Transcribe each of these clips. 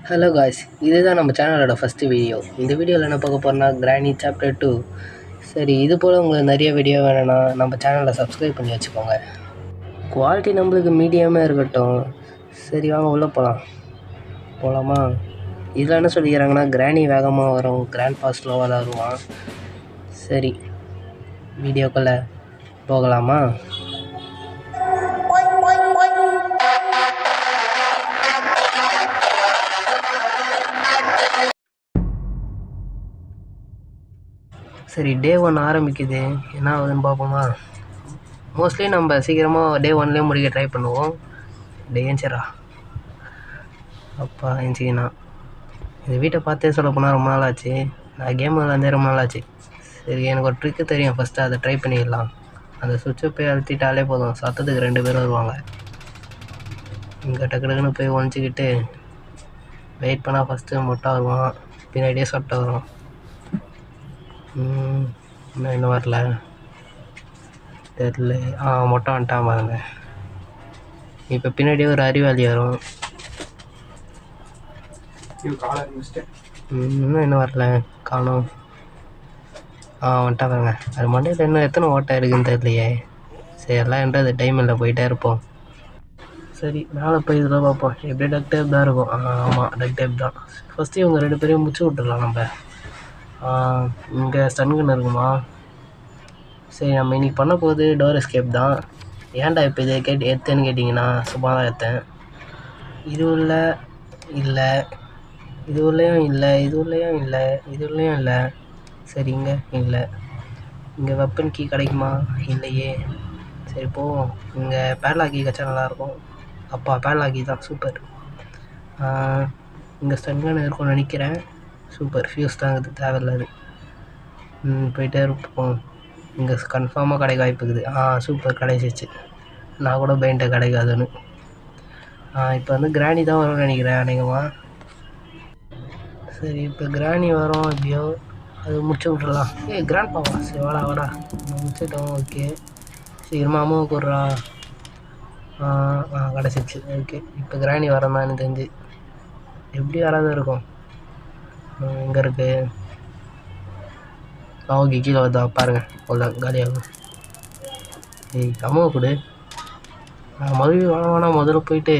Hello guys, இதுதான் நம்ம சேனலோட ஃபஸ்ட்டு வீடியோ. இந்த வீடியோவில் என்ன பார்க்க போகிறோன்னா கிராணி சாப்டர் 2. சரி, இது போல் உங்களுக்கு நிறைய வீடியோ வேணும்னா நம்ம சேனலை சப்ஸ்கிரைப் பண்ணி வச்சுக்கோங்க. குவாலிட்டி நம்மளுக்கு மீடியமாக இருக்கட்டும். சரி வாங்க உள்ளே போகலாமா? இதில் என்ன சொல்லிக்கிறாங்கன்னா கிராணி வேகமாக வரும், கிராண்ட் பா ஸ்லோவாக தான் வருவான். சரி, வீடியோக்குள்ளே போகலாமா? சரி, டே 1 ஆரம்பிக்குது. என்ன ஆகுதுன்னு பார்ப்போமா? மோஸ்ட்லி நம்ம சீக்கிரமாக டே 1லேயே முடிக்க ட்ரை பண்ணுவோம். டே ஏஞ்சிரா அப்பா ஏஞ்சிக்கினா இந்த வீட்டை பார்த்தே சொல்ல போனால் ரொம்ப நாள் ஆச்சு. நான் கேம் விளாண்டே ரொம்ப நாள் ஆச்சு. சரி, எனக்கு ஒரு ட்ரிக்கு தெரியும். ஃபஸ்ட்டு அதை ட்ரை பண்ணிடலாம். அந்த சுவிட்சை போய் அழுத்திட்டாலே போதும், சத்தத்துக்கு 2 பேரும் வருவாங்க. இங்கே டக்குன்னு போய் ஒழிச்சிக்கிட்டு வெயிட் பண்ணால் ஃபஸ்ட்டு மொட்டை வருவான், பின்னாடியே சொட்டை வரும். இன்னும் வரல தெரியல. மொட்டை வந்துட்டான் பாருங்க. இப்போ பின்னாடியே ஒரு அறிவாளி வரும். இன்னும் வரல, காணும். வந்துட்டா பாருங்க. அது மண்டையில் இன்னும் எத்தனை ஓட்டை இருக்குன்னு தெரியலையே. சரி, எல்லாம் என்றது டைம் இல்லை, போயிட்டே இருப்போம். சரி, மேலே போய் இதெல்லாம் பார்ப்போம். எப்படியே டக் டேப் தான் இருக்கும். ஆமாம், டக் டேப் தான். ஃபஸ்ட்டு இவங்க 2 பேரையும் முடிச்சு விட்டுடலாம் நம்ம. இங்கே ஸ்டன்கன் இருக்குமா? சரி, நம்ம இன்றைக்கி பண்ண போகுது டோர் எஸ்கேப் தான். ஏன்டா இப்போ இதை எடுத்தேன்னு கேட்டிங்கன்னா சும்மா தான் எடுத்தேன். இது உள்ள இல்லை, இது உள்ளேயும் இல்லை, இது உள்ளேயும் இல்லை, இது உள்ளேயும் இல்லை. சரி, இங்கே இல்லை. இங்கே வெப்பன் கீ கிடைக்குமா? இல்லையே. சரி போவோம். இங்கே பேட்லாக் கீ கிடச்சா நல்லாயிருக்கும். அப்பா பேட்லாக் கீ தான், சூப்பர். இங்கே ஸ்டன்கன் இருக்கும்னு நினைக்கிறேன். சூப்பர், ஃபியூஸ் தான் இது தேவையில்லாது. போயிட்டே இருப்போம். இங்கே கன்ஃபார்மாக கிடைக்க வாய்ப்பு இருக்குது. சூப்பர், கிடைச்சிச்சு. நான் கூட பெயிண்ட்டை கிடைக்காதுன்னு. இப்போ வந்து கிராணி தான் வரும்னு நினைக்கிறேன் அநேகமாக. சரி, இப்போ கிராணி வரும். எப்படியோ அது முடிச்சு விட்றலாம். கிராண்ட் பாவா? சரி வாடா முடிச்சிட்டோம். ஓகே, சீக்கிரமாக அம்மாவை கூடுறா. கிடச்சிச்சு. ஓகே, இப்போ கிராணி வரதான் எனக்கு தெரிஞ்சு. எப்படி வராது இருக்கும். எங்கே இருக்குது? ஓகே, கீழே வருதா பாருங்கள். அவ்வளோ காலியாகும். அம்மாவை கொடு. மறுபடியும் முதல்ல போயிட்டு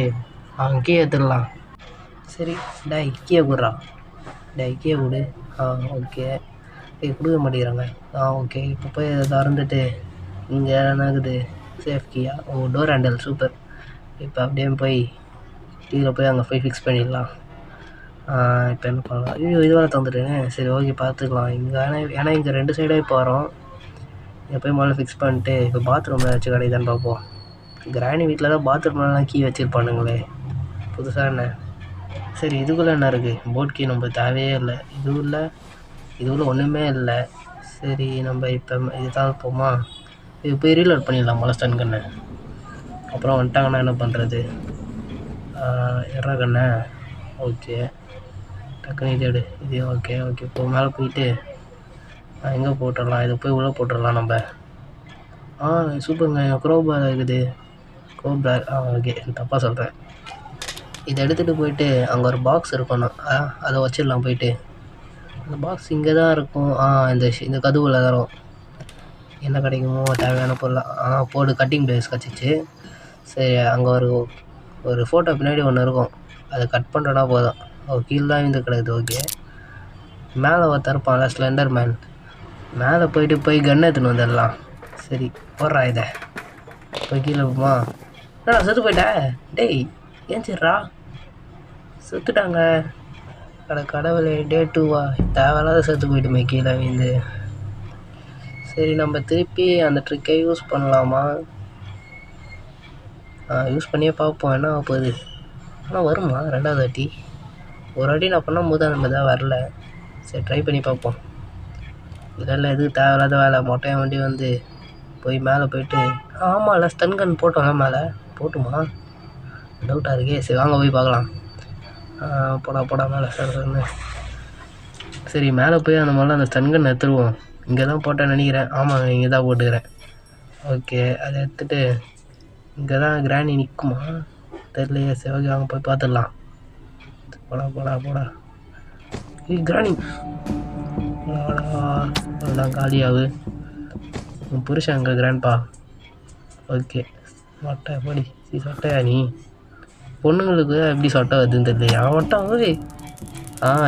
கீழே எடுத்துடலாம். சரி, கீழே கொடுறா. கீழே கொடு. ஓகே, கொடுக்க மாட்டேங்கிறாங்க. ஓகே, இப்போ போய் அதை திறந்துட்டு இங்கே என்ன இருக்குது? சேஃப் கீயா? Door handle, super. இப்போ அப்படியே போய் கீழே போய் அங்கே போய் ஃபிக்ஸ் பண்ணிடலாம். இப்போ என்ன பண்ணலாம்? இதுவரை தந்துட்டேனே. சரி, ஓகே, பார்த்துக்கலாம். இங்கே ஏன்னா இங்கே 2 சைடாக இப்போ வரோம். இங்கே போய் முதல்ல ஃபிக்ஸ் பண்ணிட்டு இப்போ பாத்ரூமில் ஏதாச்சும் கிடைக்குதான்னு பார்ப்போம். கிராணி வீட்டில் தான் பாத்ரூம்லாம் கீ வச்சுருப்பானுங்களே, புதுசாக என்ன? சரி, இதுக்குள்ளே என்ன இருக்குது? போட் கீ நம்ம தேவையே இல்லை. இதுக்குள்ளே ஒன்றுமே இல்லை. சரி, நம்ம இப்போ இதுதான் போமா. இது போய் ரீலோட் பண்ணிடலாம் போல ஸ்டன் கண்ணை. அப்புறம் வந்துட்டாங்கன்னா என்ன பண்ணுறது? எறா கண்ணை. ஓகே, டக்குன்னு இது எடு. இது ஓகே. இப்போ மேலே போயிட்டு எங்கே போட்டுடலாம்? இதை போய் உள்ளே போட்டுடலாம் நம்ம. சூப்பருங்க, க்ரோபார் இருக்குது. க்ரோபார். ஓகே, தப்பாக சொல்கிறேன். இதை எடுத்துகிட்டு போயிட்டு அங்கே ஒரு பாக்ஸ் இருக்கணும், அதை வச்சிடலாம். போயிட்டு அந்த பாக்ஸ் இங்கே தான் இருக்கும். இந்த கதவுல தரும். என்ன கிடைக்குமோ தேவையான பொருளாக போடு. கட்டிங் பிளேஸ் கிடச்சிச்சு. சரி, அங்கே ஒரு ஃபோட்டோ பின்னாடி ஒன்று இருக்கும். அதை கட் பண்ணுறனா போதும். கீழே தான் இந்த கிடக்குது. ஓகே, மேலே ஒருத்தர் இருப்பான்ல, ஸ்லெண்டர் மேன். மேலே போய் கன் எடுத்துன்னு வந்துடலாம். சரி, போடுறா இதை. போய் கீழே போமா. என்னடா செத்து போயிட்டேன்? டேய் ஏஞ்சிட்றா. செத்துட்டாங்க. கடவுளே, டே 2வா? தேவையில்லாத செத்து போயிட்டுமே கீழே விழுந்து. சரி, நம்ம திருப்பி அந்த ட்ரிக்கை யூஸ் பண்ணலாமா? யூஸ் பண்ணியே பார்ப்போம் என்ன போகுது. ஆனால் வருமா 2வது வாட்டி? ஒரு வாட்டி நான் பண்ணும்போது அந்த மாதிரி தான் வரல. சரி, ட்ரை பண்ணி பார்ப்போம். இல்லை எதுக்கு தேவையில்லாத வேலை. மொட்டையை வண்டி வந்து போய் மேலே போயிட்டு ஆமாம்ல ஸ்டன் கன் போட்டோம்ல, மேலே போட்டுமா? டவுட்டாக இருக்கே. சரி, வாங்க போய் பார்க்கலாம். போடா மேலே சார்னு. சரி, மேலே போய் அந்த மாதிரிலாம் அந்த ஸ்டன் கன் எடுத்துருவோம். இங்கே தான் போட்டேன்னு நினைக்கிறேன். ஆமாங்க, இங்கே தான் போட்டுக்கிறேன். ஓகே, அதை எடுத்துகிட்டு இங்கே தான் கிராணி நிற்குமா தெரியலையே. சரி, ஓகே, வாங்க போய் பார்த்துடலாம். போடா போடா போடா. கிராணி அதுதான் காலியாகு. உன் புருஷன் அங்கே கிராண்ட்பா. ஓகே சொட்டை படி சொட்டையா நீ? பொண்ணுங்களுக்கு எப்படி சொட்டை வருதுன்னு தெரியலையா? ஒட்டம் ஓய்.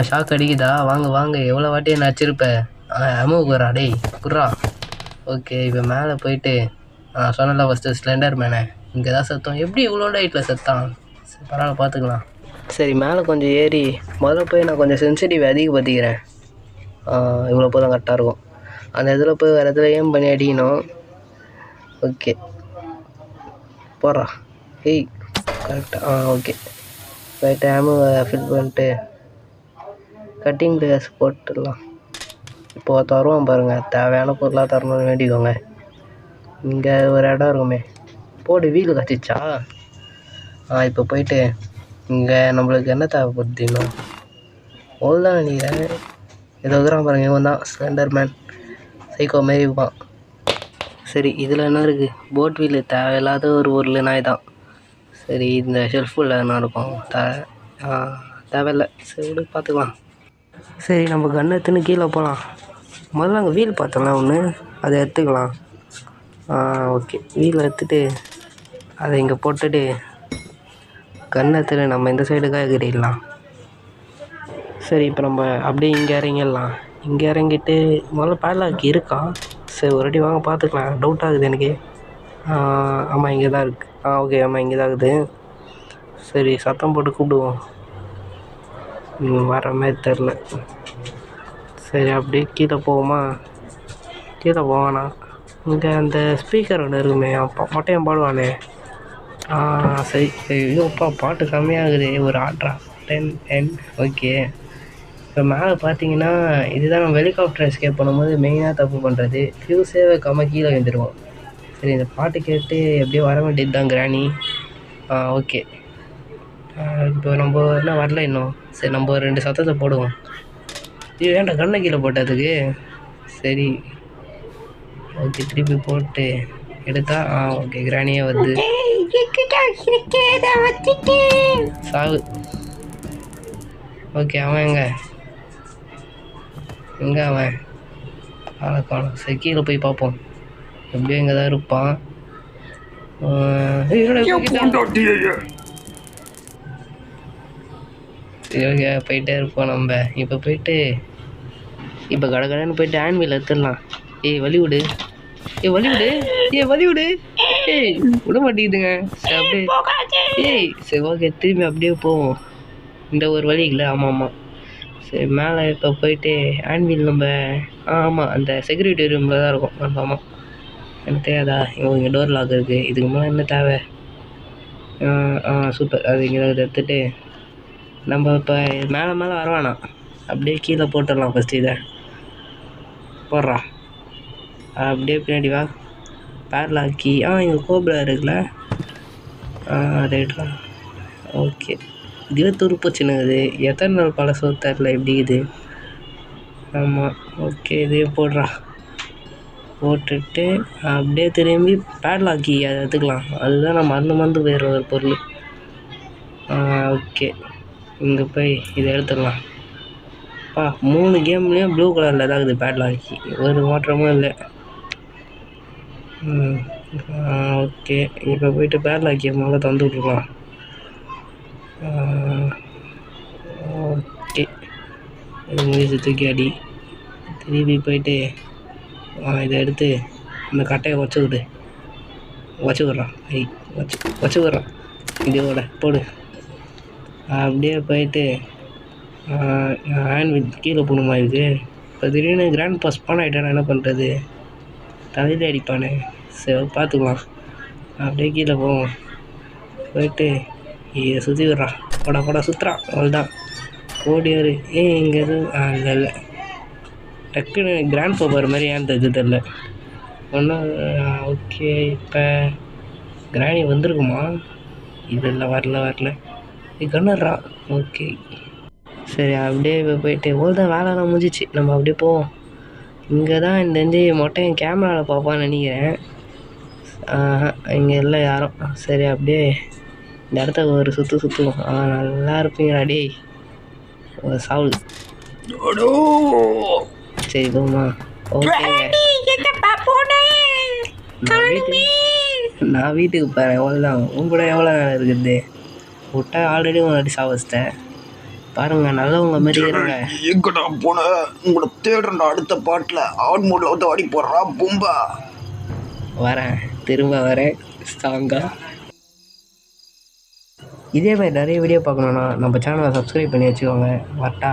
ஷாக் அடிக்குதா? வாங்க வாங்க, எவ்வளோ வாட்டி என்ன அடிச்சிருப்ப? அமுகுறா டேய் குர்ரா. ஓகே இப்போ மேலே போயிட்டு சொன்னல ஃபஸ்ட்டு ஸ்லெண்டர் மேனே இங்கே தான் செத்தோம். எப்படி இவ்வளோ ஹைட்டில் செத்தான்? சரி பரவாயில்ல பார்த்துக்கலாம். சரி மேலே கொஞ்சம் ஏறி முதல்ல போய் நான் கொஞ்சம் சென்சிட்டிவ் அதிகப்படுத்திக்கிறேன். இவ்வளோ போதும் கரெக்டாக இருக்கும். அந்த இதில் போய் வேறு இதில் ஏம் பண்ணி அடிக்கணும். ஓகே போடுறா. ஏய் கரெக்டாக ஓகே ரைட்டு. ஆமுவை ஃபில் பண்ணிட்டு கட்டிங் பிளேயர்ஸ் போட்டுடலாம். இப்போது தருவோம் பாருங்கள், தேவையான பொருளாக தரணும்னு வேண்டிக்கோங்க. இங்கே ஒரு இடம் இருக்குமே, போடு. வீடு கட்டிச்சா? இப்போ போயிட்டு இங்கே நம்மளுக்கு என்ன தேவைப்படுது இன்னும்? ஓல் தான் நினைக்கிறேன். ஏதோ இருக்கிறான் பாருங்க, இவன் தான் ஸ்லெண்டர் மேன். சைக்கோ மாரி இருப்பான். சரி இதில் என்ன இருக்குது? போட் வீலு தேவையில்லாத ஒரு பொருள் நாய் தான். சரி இந்த ஷெல்ஃபில் என்ன இருக்கும்? தேவையில்லை. சரி விடு பார்த்துக்கலாம். சரி நம்ம கன் எடுத்துன்னு கீழே போகலாம். முதல்ல அங்கே வீல் பார்த்தோம்ல ஒன்று, அதை எடுத்துக்கலாம். ஓகே வீல் எடுத்துகிட்டு அதை இங்கே போட்டுட்டு கன் எடுத்துட்டு நம்ம இந்த சைடுக்காக எகிரிடலாம். சரி இப்போ நம்ம அப்படியே இங்கே இறங்கிடலாம். இங்கே இறங்கிட்டு முதல்ல பேட்லாக் இருக்கா? சரி ஒரு வாட்டி வாங்க பார்த்துக்கலாம். டவுட் ஆகுது எனக்கு. ஆமாம் இங்கே தான் இருக்குது. ஓகே ஆமாம் இங்கே தான் இருக்குது. சரி சத்தம் போட்டு கூப்பிடுவோம். வர மாதிரி தெரில. சரி அப்படியே கீழே போவோமா? கீழே போவானா? இங்கே அந்த ஸ்பீக்கர் ஒன்று இருக்குமே, அப்பா மொட்டையம் பாடுவானே. சரி சரி. ஐயோப்பா பாட்டு செம்மையாகுது. ஒரு ஆட்ரா 10 ஓகே. இப்போ மேலே பார்த்தீங்கன்னா இதுதான் நம்ம ஹெலிகாப்டர் எஸ்கேப் பண்ணும்போது மெயினாக தப்பு பண்ணுறது. ஃப்யூஸே வைக்காமல் கீழே வந்துடுவோம். சரி இந்த பாட்டு கேட்டு எப்படியோ வர வேண்டியது தான் கிராணி. ஓகே இப்போ நம்ம என்ன வரல இன்னும். சரி நம்ம 2 சத்தத்தை போடுவோம். இது ஏன்டா கண்ணை கீழே போட்டதுக்கு? சரி ஓகே திருப்பி போட்டு எடுத்தா ஓகே கிராணியே வருது. சாவு. ஓகே அவன் எங்கே அவன்? காணும். சரி கீழே போய் பார்ப்போம். எப்படியும் இங்கே தான் இருப்பான். சரி ஓகே போயிட்டே இருப்போம் நம்ம. இப்போ போயிட்டு இப்போ கடகடன்னு போயிட்டு ஆன்வீல் எடுத்துடலாம். வழி விடு. வழி விடு. விட மாட்டேங்குதுங்க. சரி அப்படியே சரி ஓகே திரும்பி அப்படியே போவோம். இந்த ஒரு வழி இல்லை. ஆமாம் சரி மேலே இப்போ போயிட்டு ஆன்வீல் நம்ம ஆமாம் அந்த செக்யூரிட்டி ரூமில் தான் இருக்கும். ஆமாம் எனக்கு தெரியாதா? இங்கே டோர் லாக் இருக்குது. இதுக்கு மேலே என்ன தேவை? சூப்பர். அது இங்கே எடுத்துகிட்டு நம்ம இப்போ மேலே வரவேணாம். அப்படியே கீழே போட்டுடலாம். ஃபஸ்ட்டு இதை போடுறா. அப்படியே பின்னாடி வா. பேர்லாக்கி இங்கே கோப்ரா இருக்குல்ல. ரைட்லாம் ஓகே. இதுவே துருப்பு சின்னது. எத்தனை நாள் பழசோ தெரில. எப்படி இது? ஆமாம் ஓகே இதையும் போடுறா. போட்டுட்டு அப்படியே திரும்பி பேட்லாக்கி அதை எடுத்துக்கலாம். அதுதான் நான் மறந்து வேறு ஒரு பொருள். ஓகே இங்கே போய் இதை எடுத்துக்கலாம். 3 கேம்லேயும் ப்ளூ கலரில் தான் இருக்குது பேட்லாக்கி. ஒரு மாற்றமும் இல்லை. ஓகே இப்போ போய்ட்டு பேட்லாக்கியை முதல்ல தந்து விட்ருக்கலாம். ஓகே இது முடிச்சு தூக்கி அடி. திருப்பி போயிட்டு இதை எடுத்து இந்த கட்டையை வச்சு விட்றான். வச்சு விட்றான். இதோட போடு. அப்படியே போயிட்டு ஹேண்ட் கீழே போகணுமா இதுக்கு? இப்போ திடீர்னு கிராண்ட் பாஸ் பான் ஆகிட்டானா என்ன பண்ணுறது? தலையில் அடிப்பானே. சரி பார்த்துக்கலாம். அப்படியே கீழே போவோம். போயிட்டு இதை சுற்றி விட்றான். போடா சுற்றுறான். அவ்வளோதான் ஓடியாரு. இங்கே எதுவும் இல்லை. டக்குன்னு கிராண்ட் போகிற மாதிரி ஏன் தெரில ஒன்றும். ஓகே இப்போ கிராணி வந்திருக்குமா? இது இல்லை வரல. கண்ணுறா. ஓகே சரி அப்படியே இப்போ போயிட்டு தான் வேலைலாம் முடிஞ்சிச்சு. நம்ம அப்படியே போவோம். இங்கே தான் இந்த மொட்டையும் கேமராவில் பார்ப்பான்னு நினைக்கிறேன். இங்கே இல்லை யாரும். சரி அப்படியே இந்த இடத்த ஒரு சுற்றுவோம். நல்லா இருப்பீங்களா டேய்? சாவு. சரி போமா. ஓகேங்க, நான் வீட்டுக்கு போகிறேன். எவ்வளோதான் உங்க கூட எவ்வளோ நேரம் இருக்குது? விட்டா ஆல்ரெடி உங்களாட்டி சாவச்சிட்டேன். பாருங்க நல்லவங்க மாரி இருங்க. எங்கடா போன? உங்களை தேடுறா அடுத்த பாட்டில் ஆன் மோட்ல வந்து ஆடி போடுறா பூம்பா. வரேன், திரும்ப வரேன் ஸ்ட்ராங்கா. இதே மாதிரி நிறைய வீடியோ பார்க்கணுன்னா நம்ம சேனலை சப்ஸ்கிரைப் பண்ணி வச்சுக்கோங்க. வரட்டா?